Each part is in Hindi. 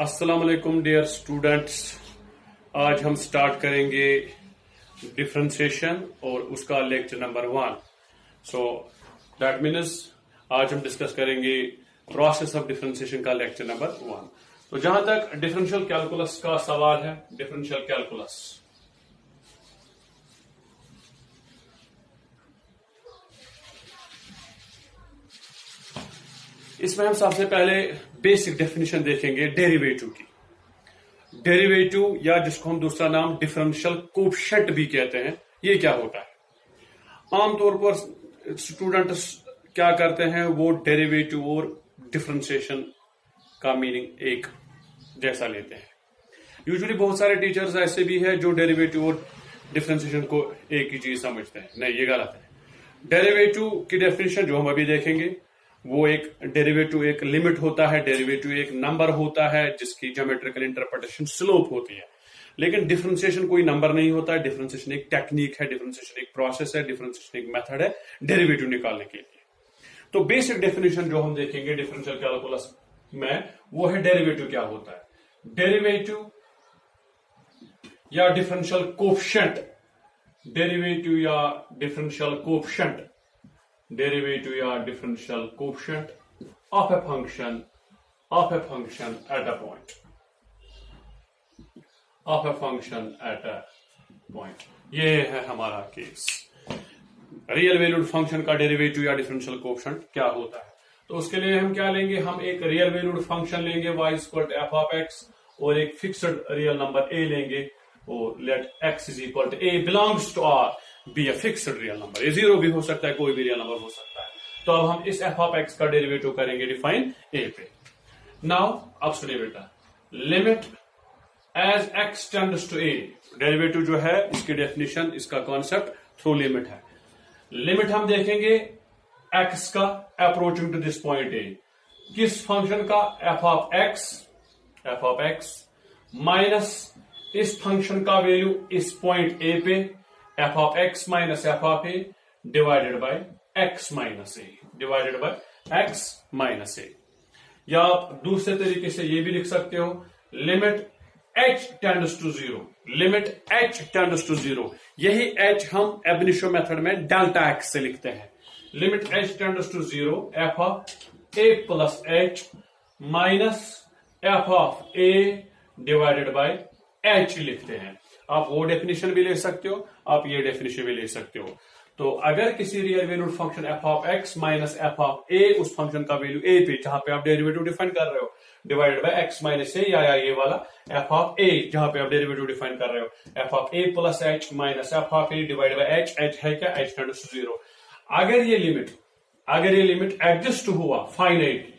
अस्सलाम वालेकुम डियर स्टूडेंट्स। आज हम स्टार्ट करेंगे डिफरेंशिएशन और उसका lecture number 1। So that means आज हम डिस्कस करेंगे प्रोसेस ऑफ डिफरेंशिएशन का लेक्चर नंबर 1। तो जहां तक डिफरेंशियल कैलकुलस का सवाल है, डिफरेंशियल कैलकुलस इसमें हम सबसे पहले बेसिक डेफिनेशन देखेंगे डेरिवेटिव की। डेरिवेटिव या जिसको हम दूसरा नाम डिफरेंशियल कोएफिशिएंट भी कहते हैं, ये क्या होता है? आमतौर पर स्टूडेंट्स क्या करते हैं, वो डेरिवेटिव और डिफरेंशिएशन का मीनिंग एक जैसा लेते हैं। यूजुअली बहुत सारे टीचर्स ऐसे भी हैं जो डेरिवेटिव और डिफरेंशिएशन को एक ही चीज समझते हैं। नहीं, ये गलत है। डेरिवेटिव की डेफिनेशन जो हम अभी देखेंगे, वो एक डेरिवेटिव एक लिमिट होता है, डेरिवेटिव एक नंबर होता है जिसकी ज्योमेट्रिकल इंटरप्रिटेशन स्लोप होती है। लेकिन डिफरेंशिएशन कोई नंबर नहीं होता है। डिफरेंशिएशन एक टेक्निक है, डिफरेंशिएशन एक प्रोसेस है, डिफरेंशिएशन एक मेथड है डेरिवेटिव निकालने के लिए। तो बेसिक डेफिनेशन जो हम देखेंगे डिफरेंशियल कैलकुलस में, वो है डेरिवेटिव क्या होता है। डेरिवेटिव या डिफरेंशियल कोएफिशिएंट, डेरिवेटिव या डिफरेंशियल कोएफिशिएंट, derivative या differential coefficient of a function at a point, of a function at a point। ये है हमारा केस। रियल वैल्यूड फंक्शन का डेरिवेटिव या डिफरेंशियल कोएफिशिएंट क्या होता है? तो उसके लिए हम क्या लेंगे, हम एक रियल वैल्यूड फंक्शन लेंगे y equal to f of x और एक फिक्स्ड रियल नंबर a लेंगे और let x is equal to a belongs to r be a fixed real number. ये जीरो भी हो सकता है, कोई भी रियल नंबर हो सकता है। तो अब हम इस f ऑफ x का डेरिवेटिव करेंगे डिफाइन a पे। नाउ अब सुनिए बेटा, limit as x tends to a, derivative जो है इसकी डेफिनेशन, इसका कॉन्सेप्ट थ्रू लिमिट है। लिमिट हम देखेंगे x का approaching to this point a, किस फंक्शन का? f ऑफ x माइनस इस फंक्शन का वैल्यू इस पॉइंट a पे, f of x minus f of a divided by x minus a, divided by x minus a। या आप दूसरे तरीके से ये भी लिख सकते हो, limit h tends to 0, limit h tends to 0। यही h हम एब इनिशियो मेथड में डेल्टा x से लिखते हैं। Limit h tends to 0 f of a plus h minus f of a divided by h लिखते हैं। आप वो डेफिनेशन भी ले सकते हो, आप ये डेफिनेशन भी ले सकते हो। तो अगर किसी real valued function f of x minus f of a, उस फंक्शन का वैल्यू a पे जहां पे आप डेरिवेटिव डिफाइन कर रहे हो, divided by x minus a, या ये वाला f ऑफ a जहां पे आप डेरिवेटिव डिफाइन कर रहे हो, f of a plus h minus f of a divided by h। h है क्या? h tends to 0। अगर ये लिमिट एग्जिस्ट हुआ फाइनाइट,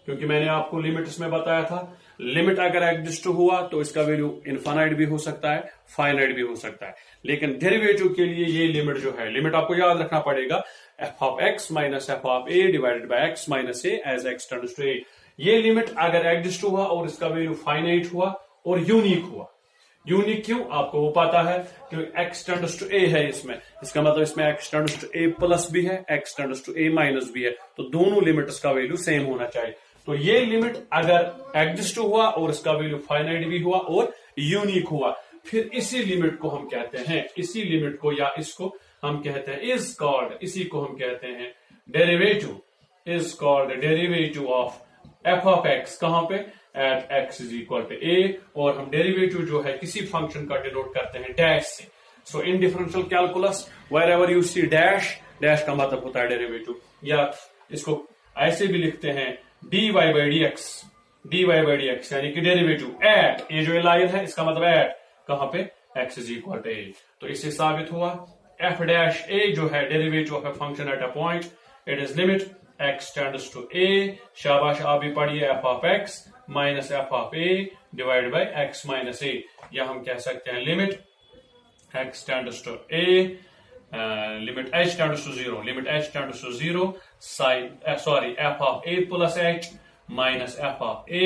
क्योंकि मैंने आपको लिमिट्स में बताया था, लिमिट अगर एग्जिस्ट हुआ तो इसका वैल्यू इनफाइनाइट भी हो सकता है, फाइनाइट भी हो सकता है। लेकिन डेरिवेटिव के लिए ये लिमिट जो है, लिमिट आपको याद रखना पड़ेगा, f of x minus f of a divided by x minus a as x tends to a। ये लिमिट अगर एग्जिस्ट हुआ और इसका वैल्यू फाइनाइट हुआ और यूनिक हुआ, यूनिक क्यों? आपको वो पता है कि x टेंड्स टू a है इसमें, इसका मतलब इसमें x tends to a plus भी है, x tends to a minus भी है, तो दोनों लिमिट्स का वैल्यू सेम होना चाहिए। तो ये लिमिट अगर एग्जिस्ट हुआ और इसका वैल्यू फाइनाइट भी हुआ और यूनिक हुआ, फिर इसी लिमिट को हम कहते हैं, इसी लिमिट को या इसको हम कहते हैं इज कॉल्ड, इसी को हम कहते हैं derivative, is called derivative of f of x। कहां पे? At x is equal to a। और हम डेरिवेटिव जो है किसी फंक्शन का डिनोट करते हैं डैश से। So in differential calculus wherever you see dash, dash का मतलब होता है डेरिवेटिव, या इसको ऐसे भी लिखते हैं dy by dx, यानी कि डेरिवेटिव एट, ये जो लाइन है इसका मतलब एट, कहां पे? x is equal to a। तो इससे साबित हुआ f डैश a जो है derivative of a function at a point, it is limit x tends to a। शाबाश, आप भी पढ़िए, f of x minus f of a divide by x minus a, या हम कह सकते हैं limit x tends to a, limit h tends to 0, limit h tends to 0 sine f of a plus h minus f of a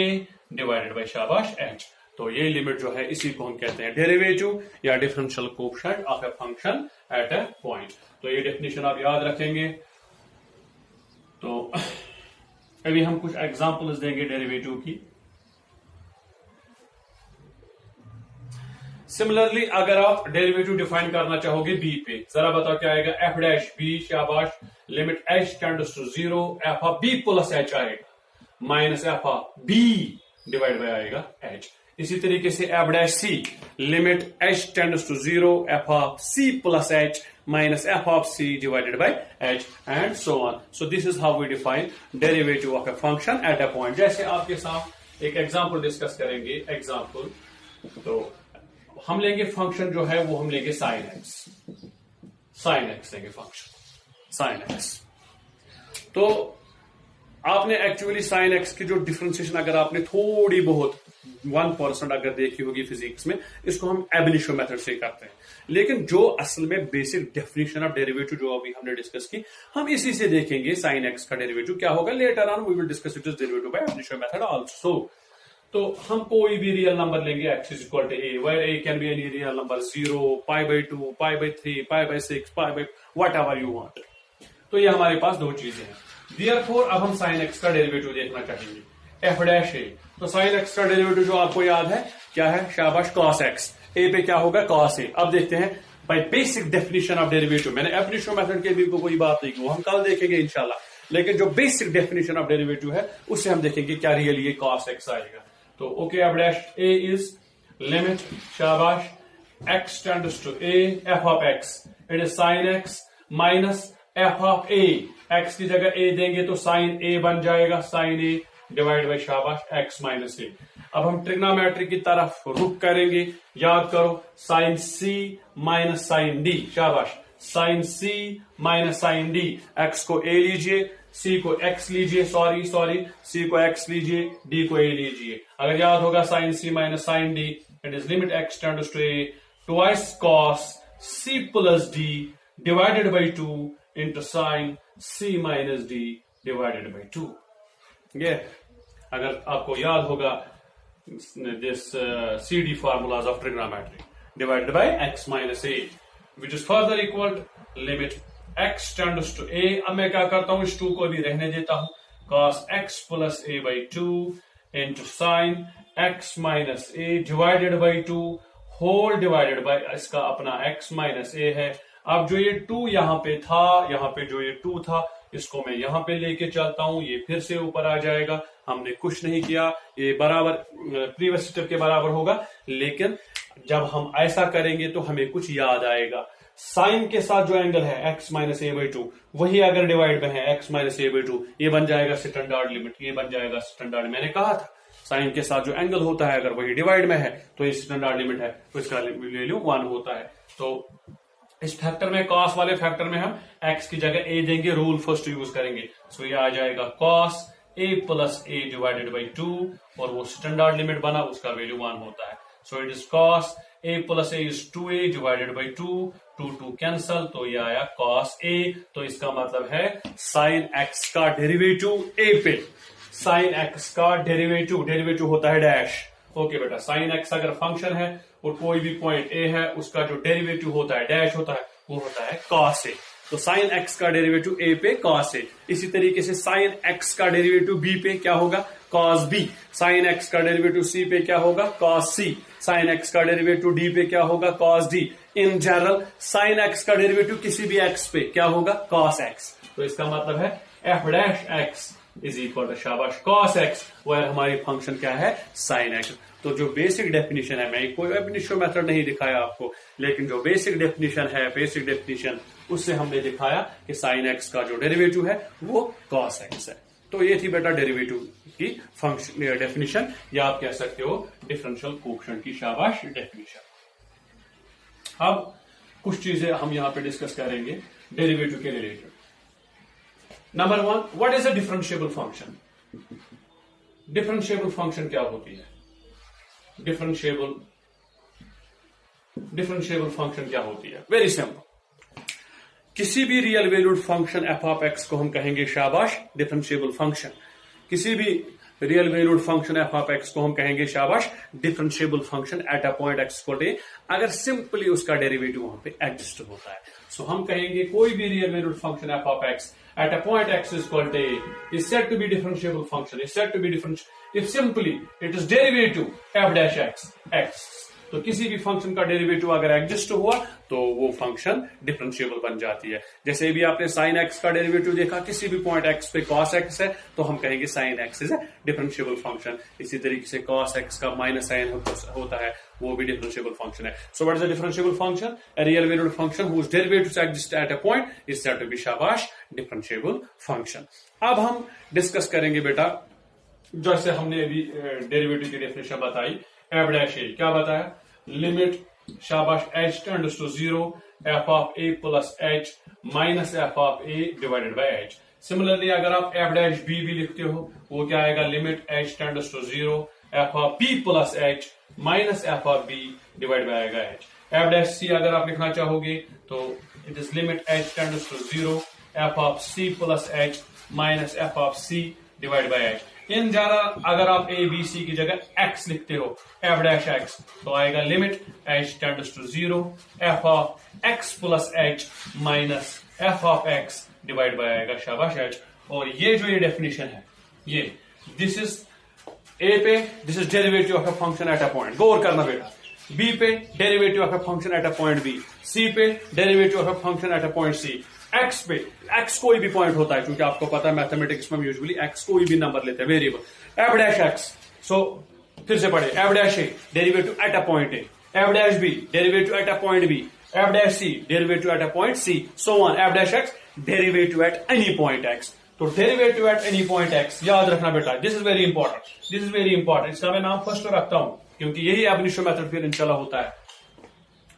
divided by शाबाश h। तो ये लिमिट जो है इसी को हम कहते हैं डेरिवेटिव या differential coefficient of a function eight A point. तो ये डेफिनेशन आप याद रखेंगे। तो अभी हम कुछ एग्जांपल्स देंगे डेरिवेटिव की। सिमिलरली अगर आप डेरिवेटिव डिफाइन करना चाहोगे बी पे, जरा बताओ क्या आएगा, एफ डैश बी, शाबाश, limit H tends to 0 F of B plus H आएगा minus F of B divide by आएगा एच। इसी तरीके से F dash C, limit H tends to 0 F of C plus H minus f of c divided by h and so on. So this is how we define derivative of a function at a point. जैसे आपके साथ एक एग्जांपल डिस्कस करेंगे, एग्जांपल तो हम लेंगे फंक्शन जो है वो हम लेंगे sin x लेंगे फंक्शन sin x। तो आपने एक्चुअली sin x की जो डिफरेंशिएशन अगर आपने थोड़ी बहुत 1% अगर देखी होगी फिजिक्स में, इसको हम एब इनिशियो मेथड से करते हैं, लेकिन जो असल में बेसिक डेफिनेशन ऑफ डेरिवेटिव जो अभी हमने डिस्कस की, हम इसी से देखेंगे sin x का डेरिवेटिव क्या होगा। Later on we will discuss it is derivative by ab initio method also. तो हम कोई भी रियल नंबर लेंगे x is equal to a, where a can be any real number 0, pi by 2, pi by 3, pi by 6, pi by whatever you want. तो ये हमारे पास दो चीजें हैं। देयरफॉर अब हम sin x का डेरिवेटिव देखना चाहेंगे, f डैश a। तो sin x का डेरिवेटिव जो आपको याद है क्या है, शाबाश, cos x, a पे क्या होगा cos a। अब देखते हैं by basic definition of derivative, मैंने एब इनिशियो मेथड के भी कोई बात नहीं की, वो हम कल देखेंगे इंशाल्लाह, लेकिन जो बेसिक डेफिनेशन ऑफ डेरिवेटिव है उससे हम देखेंगे क्या रियल ये cos x आएगा। तो okay, f dash a is limit, शाबाश, x tends to a f of x, it is sin x minus f of a, x की जगह a देंगे तो sin a बन जाएगा, sin a डिवाइड बाई शाबाश x माइनस a। अब हम ट्रिग्नोमेट्री की तरफ रुख करेंगे, याद करो sin c minus sin d, शाबाश, sin c minus sin d, x को a लीजिए, c को x लीजिए, सॉरी c को x लीजिए, d को a लीजिए। अगर याद होगा sin c minus sin d, it is limit x tends to a twice cos c plus d divided by 2 into sin c minus d divided by 2। ये अगर आपको याद होगा this CD formulas of trigonometry, divided by x minus a, which is further equal to limit x tends to a। अब मैं क्या करता हूं, इस 2 को भी रहने देता हूं, cos x plus a by 2 into sin x minus a divided by 2 whole divided by इसका अपना x minus a है। अब जो ये 2 यहां पे था, यहां पे जो ये 2 था, इसको मैं यहां पे लेके चलता हूं, ये फिर से ऊपर आ जाएगा, हमने कुछ नहीं किया, ये बराबर प्रीवियस स्टेप के बराबर होगा। लेकिन जब हम ऐसा करेंगे तो हमें कुछ याद आएगा, साइन के साथ जो एंगल है x माइनस ए बाई 2, वही अगर डिवाइड में है x माइनस ए बाई 2, ये बन जाएगा स्टैंडर्ड लिमिट, ये बन जाएगा स्टैंडर्ड। मैंने कहा था साइन के साथ जो एंगल होता है अगर वही डिवाइड में है तो ये स्टैंडर्ड लिमिट है, तो इसका वैल्यू 1 होता है। तो इस फैक्टर में, cos वाले फैक्टर में हम x की जगह a देंगे, रूल फर्स्ट यूज करेंगे। सो ये आ जाएगा cos a plus a divided by 2, और वो स्टैंडर्ड लिमिट बना, उसका वैल्यू 1 होता है। So it is cos a plus a is 2a divided by 2 cancel, तो ये आया cos a। तो इसका मतलब है sin x का डेरिवेटिव a पे, sin x का डेरिवेटिव होता है डैश। ओके बेटा, sin x अगर फंक्शन है और कोई भी पॉइंट a है, उसका जो डेरिवेटिव होता है डैश होता है, वो होता है cos a। तो sin x का डेरिवेटिव a पे cos a। इसी तरीके से sin x का डेरिवेटिव b पे क्या होगा, cos b। sin x का डेरिवेटिव c पे क्या होगा, cos c। sin x का डेरिवेटिव d पे क्या होगा, cos d। In general sin x का डेरिवेटिव किसी भी x पे क्या होगा, cos x। तो इसका मतलब है f dash x is equal to शाबाश cos x, वह हमारी फंक्शन क्या है, sin x। तो जो बेसिक डेफिनेशन है, मैं कोई एब इनिशियो मेथड नहीं दिखाया आपको, लेकिन जो बेसिक डेफिनेशन उससे हमने दिखाया कि sin x का जो डेरिवेटिव है वो cos x है। तो ये थी बेटा डेरिवेटिव की फंक्शन डेफिनेशन, या आप कह सकते हो डिफरेंशियल कोएफिशिएंट की शाबाश डेफिनेशन। अब कुछ चीजें हम यहां पे डिस्कस करेंगे डेरिवेटिव के related. Number 1, what is a differentiable function. Differentiable function क्या होती है, डिफरेंशिएबल फंक्शन क्या होती है, वेरी सिंपल। किसी भी real valued function f of x को हम कहेंगे शाबाश डिफरेंशिएबल फंक्शन। किसी भी real valued function f of x को हम कहेंगे शाबाश differentiable function at a point x equal to, अगर सिंपली उसका डेरिवेटिव वहां पे एग्जिस्ट होता है। सो हम कहेंगे कोई भी real valued function f of x at a point x is equal to a is said to be differentiable function, is said to be different if simply it is derivative f dash x, तो किसी भी फंक्शन का डेरिवेटिव अगर एग्जिस्ट हुआ तो वो फंक्शन डिफरेंशिएबल बन जाती है। जैसे भी आपने साइन एक्स का डेरिवेटिव देखा, किसी भी पॉइंट एक्स पे कॉस एक्स है तो हम कहेंगे sine x is a differentiable function. इसी तरीके से कॉस एक्स का माइनस साइन होता है, वो भी डिफरेंशिएबल फंक्शन है। So what is a differentiable function? A real valued function whose derivatives exist at a point is said to be शाबाश डिफरेंशिएबल फंक्शन। अब हम डिस्कस करेंगे बेटा, जैसे हमने अभी डेरिवेटिव की डेफिनेशन बताई, एफ डैश ए क्या बताया? लिमिट शाबाश h tends to 0 F of a plus H minus F of a divided by h. Similarly अगर आप एफ डैश बी भी लिखते हो, वो क्या आएगा? Limit H tends to 0 F of B plus H minus F of B divide by आएगा एच। एफ डैश सी अगर आप लिखना चाहोगे तो it is limit H tends to 0 F of C plus H minus F of C divide by H. इन ज्यादा अगर आप ए बी सी की जगह एक्स लिखते हो, एफ डैश एक्स, तो आएगा limit H tends to 0 F of x plus H minus F of x divide by आएगा शाबाश एच। और ये जो ये डेफिनेशन है, ये दिस इज ए पे this is derivative of a function at a point, गौर करना बेटा। बी पे derivative of a function at a point B, C पे derivative of a function at a point C, X पे एक्स कोई भी पॉइंट होता है, क्योंकि आपको पता है मैथमेटिक्स में हम यूजुअली एक्स कोई भी नंबर लेते हैं, variable. F dash X, so फिर से पढ़े, F dash A derivative at a point A, F dash B derivative at a point B, F dash C derivative at a point C, so on F dash X derivative at any point X. तो derivative at any point X याद रखना बेटा, this is very important, this is very important. इसका मैं नाम फर्स्ट रखता हूं क्योंकि यही ab initio मेथड फिर इंशाल्लाह होता है।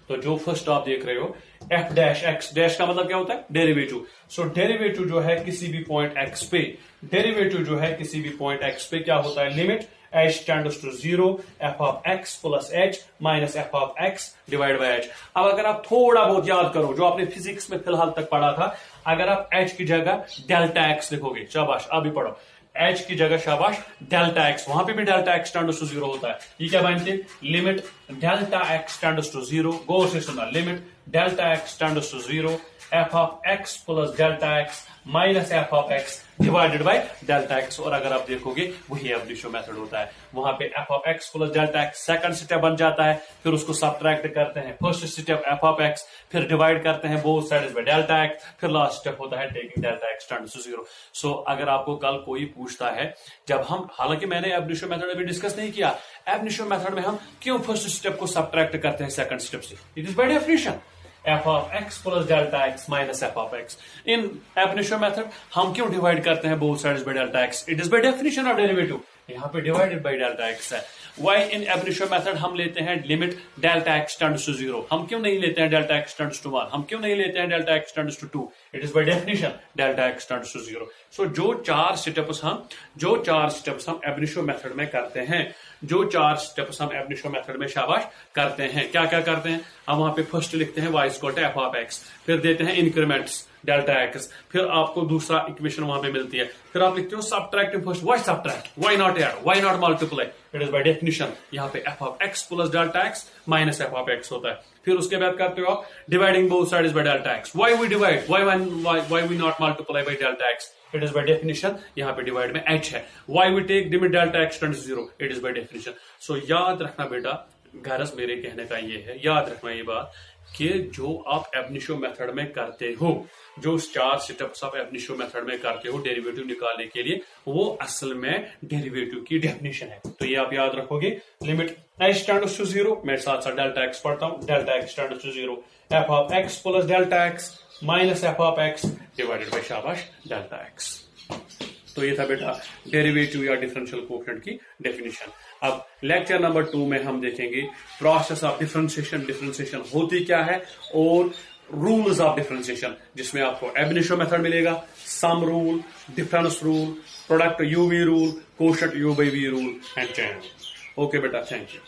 तो जो फर्स्ट आप देख रहे हो एफ डैश एक्स, डैश का मतलब क्या होता है? डेरिवेटिव। सो डेरिवेटिव जो है किसी भी पॉइंट एक्स पे, डेरिवेटिव जो है किसी भी पॉइंट एक्स पे क्या होता है? Limit H tends to 0 F of x plus H minus F of x divide by h. अब अगर आप थोड़ा बहुत याद करो जो आपने फिजिक्स में फिलहाल तक पढ़ा था, अगर आप एच की जगह डेल्टा एक्स लिखोगे, शाबाश अभी पढ़ो, एच की जगह शाबाश डेल्टा एक्स, वहां पे भी डेल्टा एक्स टेंड्स टू 0 होता है। ये क्या बनते? Limit delta x tends to 0, गौर से सुना, limit delta x tends to 0 F of x plus delta x minus F of x divided by delta x. और अगर आप देखोगे वही ab initio मेथड होता है, वहां पे f of x plus delta x second step बन जाता है, फिर उसको सब्ट्रैक्ट करते हैं, first step f of x, फिर डिवाइड करते हैं both sides by delta x, फिर लास्ट स्टेप होता है taking delta x tends to 0। So अगर आपको कल कोई पूछता है, जब हम, हालांकि मैंने ab initio मेथड अभी डिस्कस नहीं किया, ab initio मेथड में हम क्यों फर्स्ट स्टेप को सब्ट्रैक्ट करते हैं सेकंड स्टेप से? It is by definition f of x plus delta x minus F of x. In ab initio method हम क्यों डिवाइड करते हैं both sides by delta x? It is by definition of derivative, यहाँ पे डिवाइडेड बाय डेल्टा एक्स है। Why in ab initio method हम लेते हैं limit delta x tends to 0, हम क्यों नहीं लेते हैं डेल्टा एक्स टेंड्स टू 1, हम क्यों नहीं लेते हैं delta x tends to 2? It is by definition delta x tends to 0। So जो चार स्टेप्स हम ab initio मेथड में करते हैं, जो चार स्टेप्स हम ab initio मेथड में शाबाश करते हैं, क्या क्या करते हैं? हम वहां पे फर्स्ट लिखते हैं y equal to f of x, फिर देते हैं इंक्रीमेंट्स डेल्टा एक्स, फिर आपको दूसरा इक्वेशन वहां पे मिलती है, फिर आप लिखते हो subtracting first, why subtract, why not add, why not multiply, it is by definition यहाँ पे f of x plus delta x minus F of x होता है। फिर उसके बाद करते हो आप dividing both sides by delta x, why we divide, why we not multiply by delta x, it is by definition यहाँ पे डिवाइड में h है। Why we take limit delta x tends to 0, it is by definition. So याद रखना बेटा, गरज मेरे कहने का ये है, याद रखना ये बात कि जो आप ab initio मेथड में करते हो, जो चार स्टेप्स आप ab initio मेथड में करते हो डेरिवेटिव निकालने के लिए, वो असल में डेरिवेटिव की डेफिनेशन है। तो ये आप याद रखोगे, लिमिट h टेंड्स टू 0, मैं साथ साथ डेल्टा एक्स पढ़ता हूं, delta x tends to 0 F of x plus delta x minus F of x divided by शाबाश डेल्टा एक्स। तो ये था बेटा डेरिवेटिव या डिफरेंशियल कोएफिशिएंट की डेफिनेशन। अब लेक्चर नंबर 2 में हम देखेंगे प्रोसेस ऑफ डिफरेंशिएशन, डिफरेंशिएशन होती क्या है, और रूल्स ऑफ डिफरेंशिएशन, जिसमें आपको ab initio मेथड मिलेगा, sum rule, difference rule, product u v rule, quotient u by v rule and chain rule. Okay बेटा, थैंक यू।